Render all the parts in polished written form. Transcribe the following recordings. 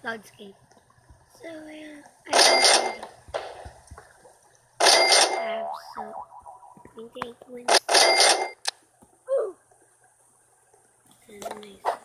Cloudscape. So yeah, I have some 28 wins. Ooh. And nice.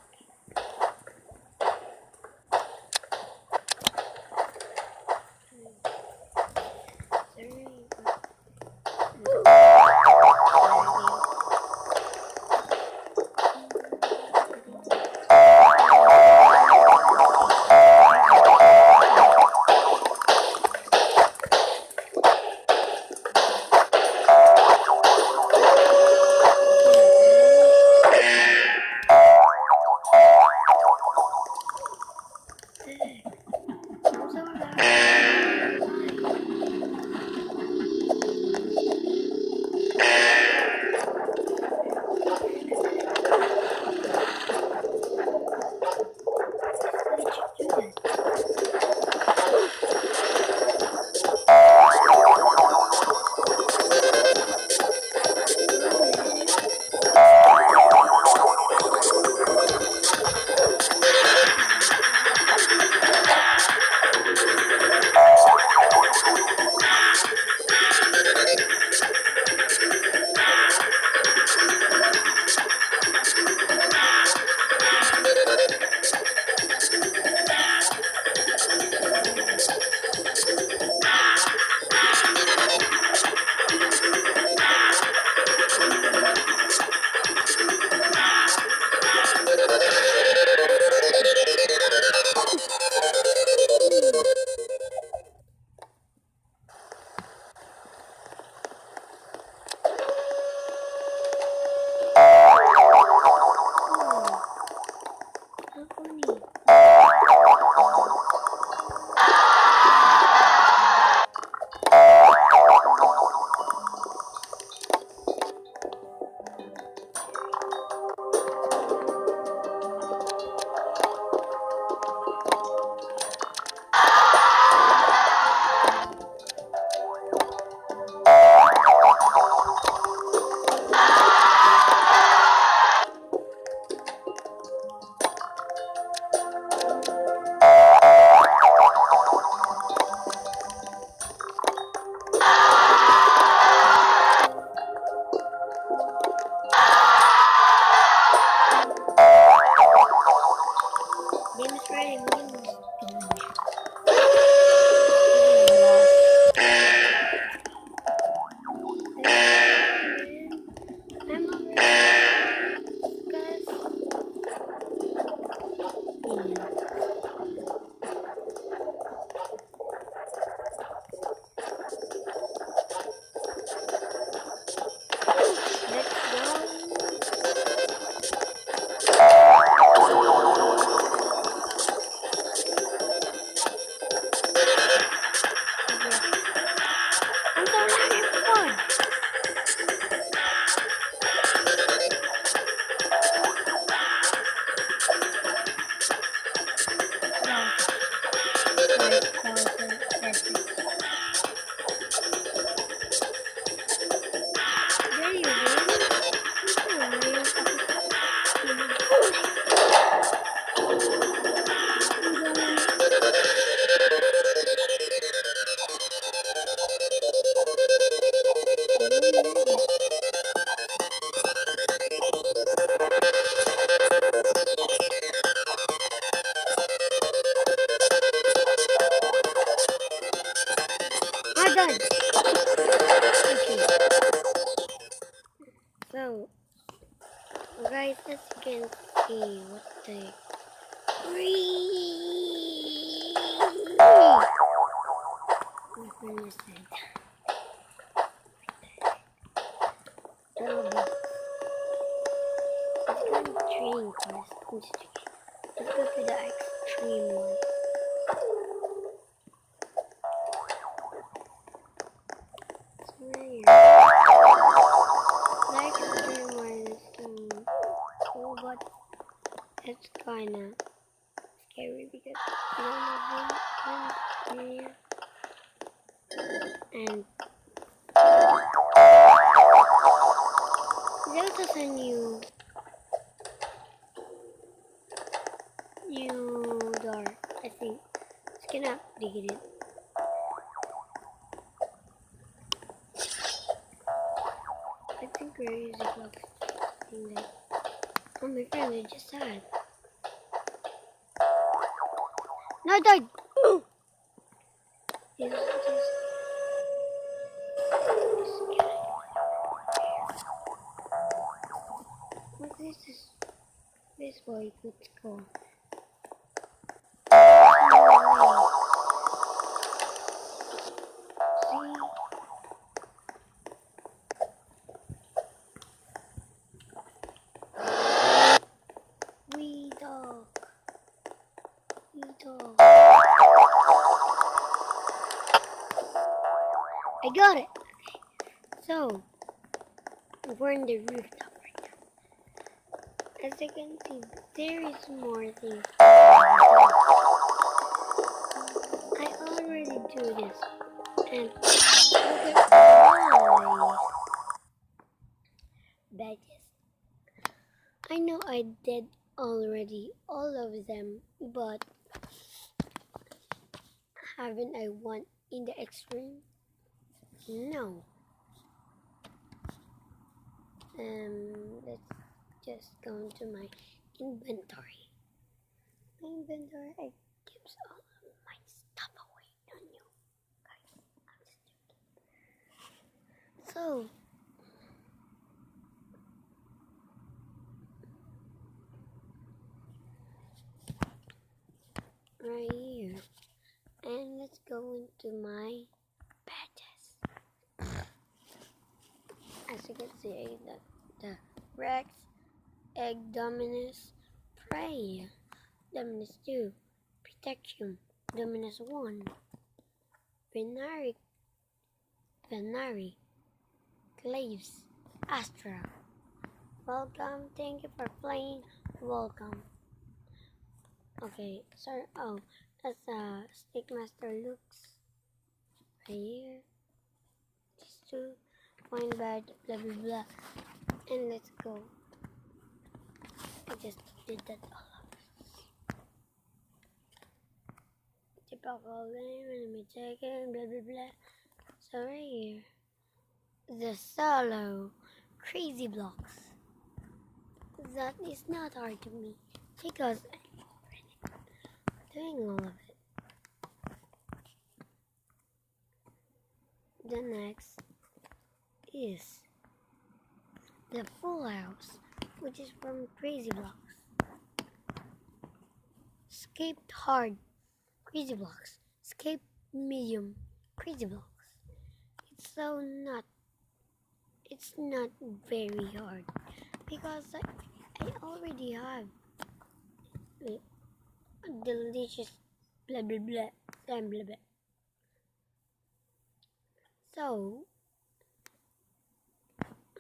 So, guys, as you can see, what the training course. Let's go to the extreme one. But it's kinda scary because none of them can see. And there's just a new door. I think it's gonna update it. I think we're using blocks. Oh, my friend, I just died. No, I died! Oh! What is this? This boy could score. We dog. I got it. So we're in the rooftop right now. As you can see, there is more things. I already do this, and look at my badges. I know I did already all of them, but haven't I won in the extreme? No. Let's just go into my inventory. My inventory, I keeps all of my stuff away, don't you guys? I'm just joking. So, right here, and let's go into my badges. As you can see, the Rex, Egg, Dominus, Prey, Dominus 2, Protection, Dominus 1, Venari, Claves, Astra. Welcome, thank you for playing, welcome. Okay, sorry, oh, that's Snake Master looks right here. These two, point bad, blah blah blah, and let's go. I just did that all of typical name, let me check it, blah blah blah. So right here, the solo crazy blocks. That is not hard to me because I'm doing all of it. The next is the full house, which is from crazy blocks. Escaped hard, crazy blocks. Escape medium, crazy blocks. It's not very hard because I already have a delicious blah blah blah blah blah blah. So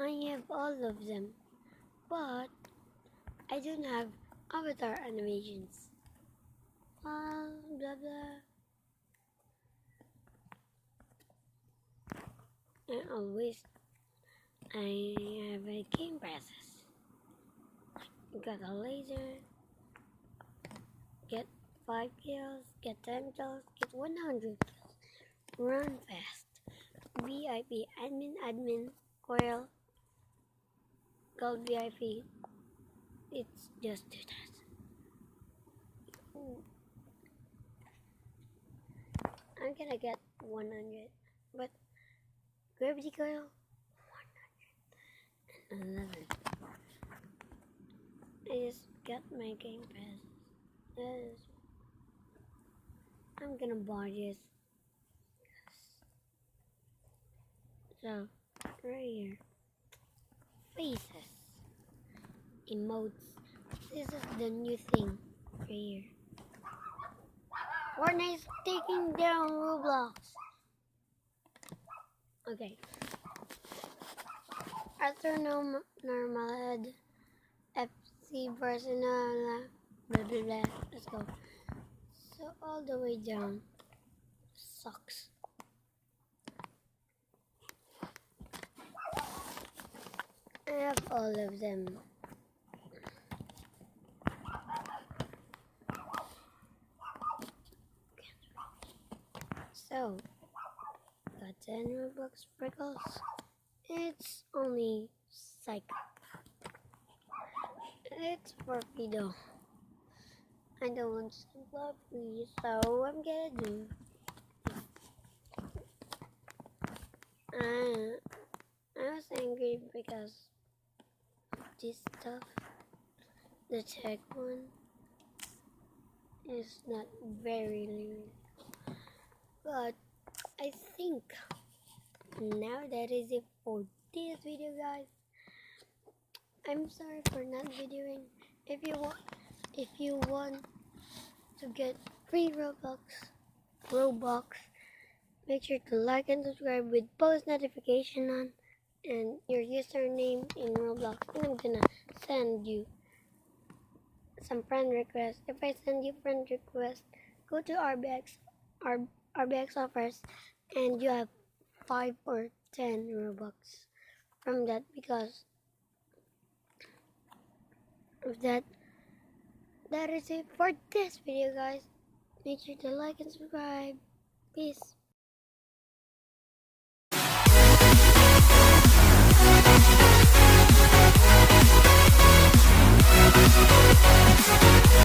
I have all of them, but I don't have avatar animations. Blah blah. And always I have a game passes. Got a laser. Get 5 kills. Get 10 kills. Get 100 kills. Run fast. VIP. Admin. Coil. Gold VIP. It's just do that. I'm gonna get 100. But gravity coil. 111. I just got my game pass. I'm gonna buy this. So, right here. Faces. Emotes. This is the new thing right here. Fortnite's taking down Roblox. Okay. After normal head. FC Barcelona, blah blah blah. Let's go. So all the way down. Sucks. I have all of them. So, got 10 Robux sprinkles. It's only psych. It's for free though. I don't want some for free, so I'm gonna do. I was angry because this stuff, the tech one, is not very limited. But I think now that is it for this video, guys. I'm sorry for not videoing. If you want to get free Robux, make sure to like and subscribe with post notification on and your username in Roblox. And I'm gonna send you some friend requests. If I send you friend request, go to RBX offers, and you have 5 or 10 Robux from that. Because of that, that is it for this video, guys. Make sure to like and subscribe. Peace.